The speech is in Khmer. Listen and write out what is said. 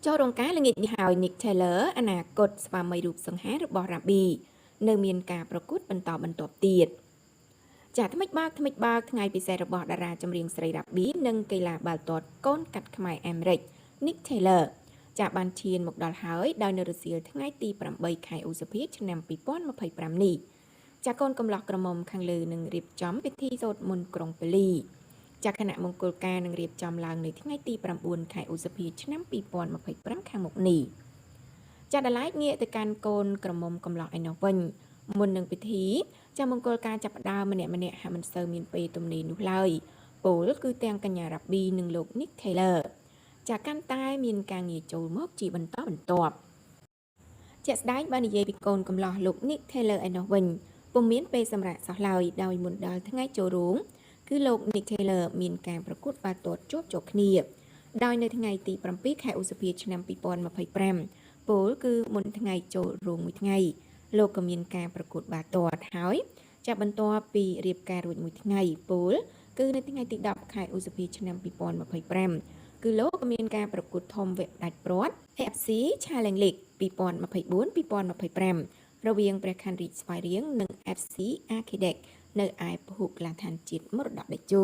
ចូលរងការល្ងាចនេះហើយ Nick Taylor អនាគតស្វាមីរូបសង្ហារបស់ Rabby នៅមានការប្រកួតបន្តបន្ទាប់ទៀតចាថ្មិចបើកថ្ងៃពិសេសរបស់តារាចម្រៀងស្រី Rabby និងកីឡាបាល់ទាត់កូនកាត់ខ្មែរអាមេរិក Nick Taylor ចាបានឈានមកដល់ហើយដោយនៅរសៀលថ្ងៃទី8ខែឧសភាឆ្នាំ2025នេះចាកូនកំឡោះក្រមុំខាងលើនឹងរៀបចំពិធីសូត្រមន្តក្រុងប៉េលីចាគណៈមង្គលការនឹងរៀបចំឡើងនៅថ្ងៃទី9ខែឧសភាឆ្នាំ2025ខាងមុខនេះចាដឡាយងាកទៅកាន់កូនក្រមុំកំឡោះឯនោះវិញមុននឹងពិធីចាមង្គលការចាប់ផ្ដើមម្នាក់ហាក់មិនសូវមានពេលទំនេរនោះឡើយពលគឺទាំងកញ្ញា Rabby និងលោក Nick Taylor ចាកាន់តែមានការងារចូលមកជាបន្តបន្ទាប់ជាក់ស្ដែងបាននិយាយពីកូនកំឡោះលោក Nick Taylor ឯនោះវិញពុំមានពេលសម្រាប់សោះឡើយដោយមុនដល់ថ្ងៃចូលរោងគឺលោក Nick Taylor មានការប្រកួតបាល់ទាត់ជាប់គ្នាដោយនៅថ្ងៃទី7ខែឧសភាឆ្នាំ2025ពលគឺមុនថ្ងៃចូលរោងមួយថ្ងៃលោកក៏មានការប្រកួតបាល់ទាត់ហើយចាប់បន្ទាប់ពីរៀបការរួចមួយថ្ងៃពលគឺនៅថ្ងៃទី10ខែឧសភាឆ្នាំ2025គឺលោកក៏មានការប្រកួតធំវគ្គផ្ដាច់ព្រាត់ AFC Challenge League 2024-2025 រវាងព្រះខ័នរាជស្វាយរៀងនិង FC Architect នៅឯពហុកីឡដ្ឋានជាតិមរតកតេជោ